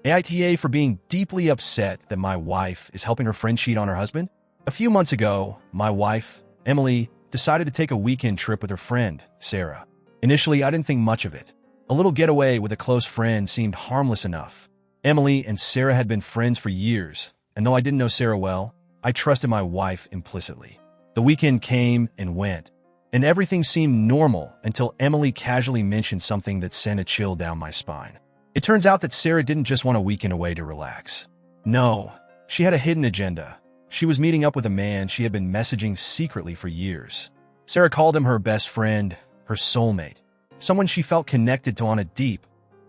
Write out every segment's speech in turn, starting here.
AITA for being deeply upset that my wife is helping her friend cheat on her husband? A few months ago, my wife, Emily, decided to take a weekend trip with her friend, Sarah. Initially, I didn't think much of it. A little getaway with a close friend seemed harmless enough. Emily and Sarah had been friends for years, and though I didn't know Sarah well, I trusted my wife implicitly. The weekend came and went, and everything seemed normal until Emily casually mentioned something that sent a chill down my spine. It turns out that Sarah didn't just want a weekend away to relax. No, she had a hidden agenda. She was meeting up with a man she had been messaging secretly for years. Sarah called him her best friend, her soulmate, someone she felt connected to on a deep,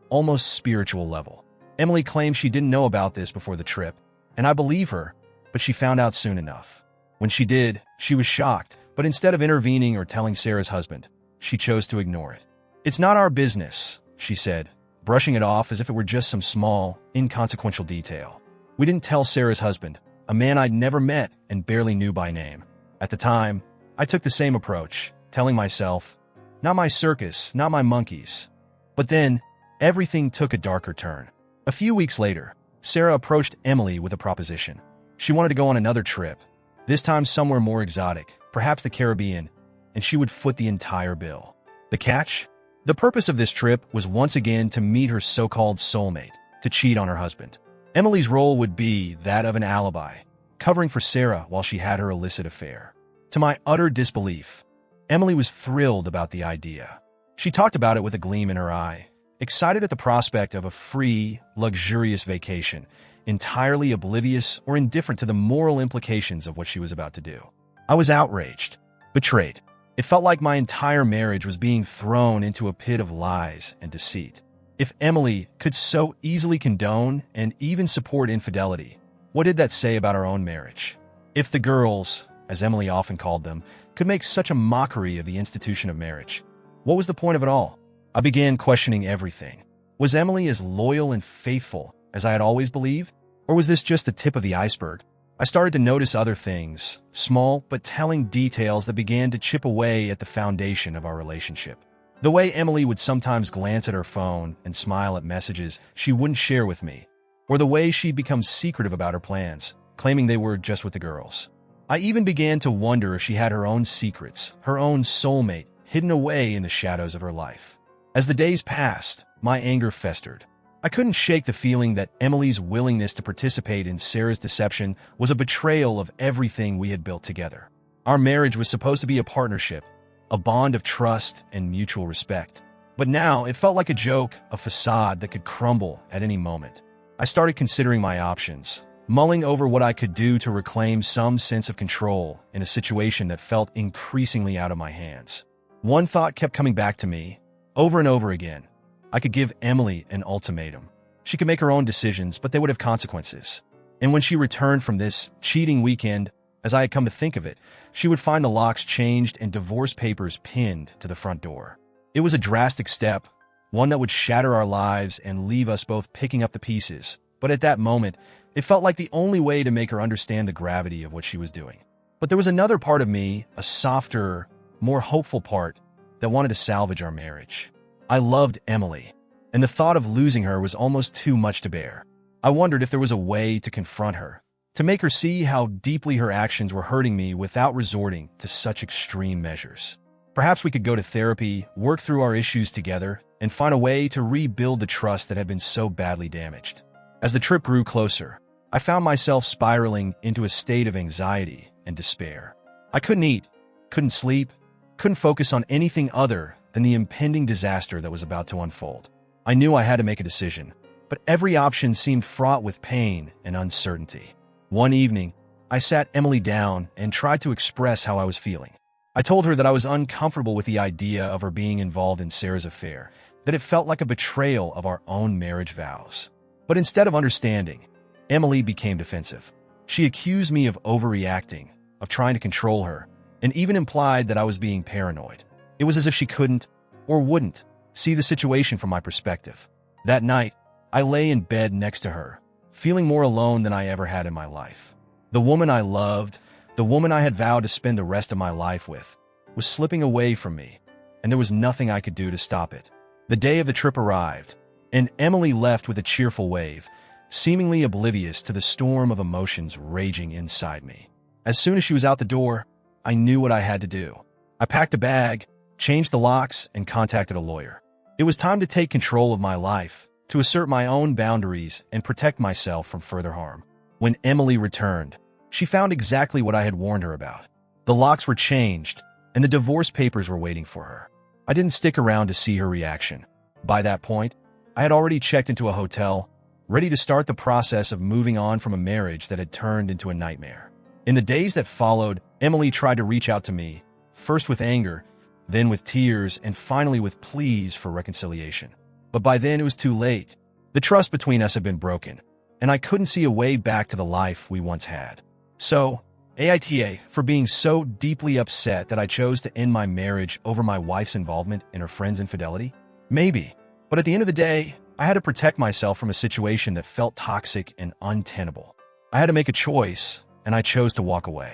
almost spiritual level. Emily claimed she didn't know about this before the trip, and I believe her, but she found out soon enough. When she did, she was shocked, but instead of intervening or telling Sarah's husband, she chose to ignore it. "It's not our business," she said, brushing it off as if it were just some small, inconsequential detail. We didn't tell Sarah's husband, a man I'd never met and barely knew by name. At the time, I took the same approach, telling myself, not my circus, not my monkeys. But then, everything took a darker turn. A few weeks later, Sarah approached Emily with a proposition. She wanted to go on another trip, this time somewhere more exotic, perhaps the Caribbean, and she would foot the entire bill. The catch? The purpose of this trip was once again to meet her so-called soulmate, to cheat on her husband. Emily's role would be that of an alibi, covering for Sarah while she had her illicit affair. To my utter disbelief, Emily was thrilled about the idea. She talked about it with a gleam in her eye, excited at the prospect of a free, luxurious vacation, entirely oblivious or indifferent to the moral implications of what she was about to do. I was outraged, betrayed. It felt like my entire marriage was being thrown into a pit of lies and deceit. If Emily could so easily condone and even support infidelity, what did that say about our own marriage? If the girls, as Emily often called them, could make such a mockery of the institution of marriage, what was the point of it all? I began questioning everything. Was Emily as loyal and faithful as I had always believed? Or was this just the tip of the iceberg? I started to notice other things, small but telling details that began to chip away at the foundation of our relationship. The way Emily would sometimes glance at her phone and smile at messages she wouldn't share with me, or the way she'd become secretive about her plans, claiming they were just with the girls. I even began to wonder if she had her own secrets, her own soulmate, hidden away in the shadows of her life. As the days passed, my anger festered. I couldn't shake the feeling that Emily's willingness to participate in Sarah's deception was a betrayal of everything we had built together. Our marriage was supposed to be a partnership, a bond of trust and mutual respect. But now it felt like a joke, a facade that could crumble at any moment. I started considering my options, mulling over what I could do to reclaim some sense of control in a situation that felt increasingly out of my hands. One thought kept coming back to me, over and over again. I could give Emily an ultimatum. She could make her own decisions, but they would have consequences. And when she returned from this cheating weekend, as I had come to think of it, she would find the locks changed and divorce papers pinned to the front door. It was a drastic step, one that would shatter our lives and leave us both picking up the pieces. But at that moment, it felt like the only way to make her understand the gravity of what she was doing. But there was another part of me, a softer, more hopeful part, that wanted to salvage our marriage. I loved Emily, and the thought of losing her was almost too much to bear. I wondered if there was a way to confront her, to make her see how deeply her actions were hurting me without resorting to such extreme measures. Perhaps we could go to therapy, work through our issues together, and find a way to rebuild the trust that had been so badly damaged. As the trip grew closer, I found myself spiraling into a state of anxiety and despair. I couldn't eat, couldn't sleep, couldn't focus on anything other than the impending disaster that was about to unfold. I knew I had to make a decision, but every option seemed fraught with pain and uncertainty. One evening, I sat Emily down and tried to express how I was feeling. I told her that I was uncomfortable with the idea of her being involved in Sarah's affair, that it felt like a betrayal of our own marriage vows. But instead of understanding, Emily became defensive. She accused me of overreacting, of trying to control her, and even implied that I was being paranoid. It was as if she couldn't, or wouldn't, see the situation from my perspective. That night, I lay in bed next to her, feeling more alone than I ever had in my life. The woman I loved, the woman I had vowed to spend the rest of my life with, was slipping away from me, and there was nothing I could do to stop it. The day of the trip arrived, and Emily left with a cheerful wave, seemingly oblivious to the storm of emotions raging inside me. As soon as she was out the door, I knew what I had to do. I packed a bag, changed the locks, and contacted a lawyer. It was time to take control of my life, to assert my own boundaries and protect myself from further harm. When Emily returned, she found exactly what I had warned her about. The locks were changed, and the divorce papers were waiting for her. I didn't stick around to see her reaction. By that point, I had already checked into a hotel, ready to start the process of moving on from a marriage that had turned into a nightmare. In the days that followed, Emily tried to reach out to me, first with anger, then with tears, and finally with pleas for reconciliation. But by then it was too late. The trust between us had been broken, and I couldn't see a way back to the life we once had. So, AITA for being so deeply upset that I chose to end my marriage over my wife's involvement in her friend's infidelity? Maybe. But at the end of the day, I had to protect myself from a situation that felt toxic and untenable. I had to make a choice, and I chose to walk away.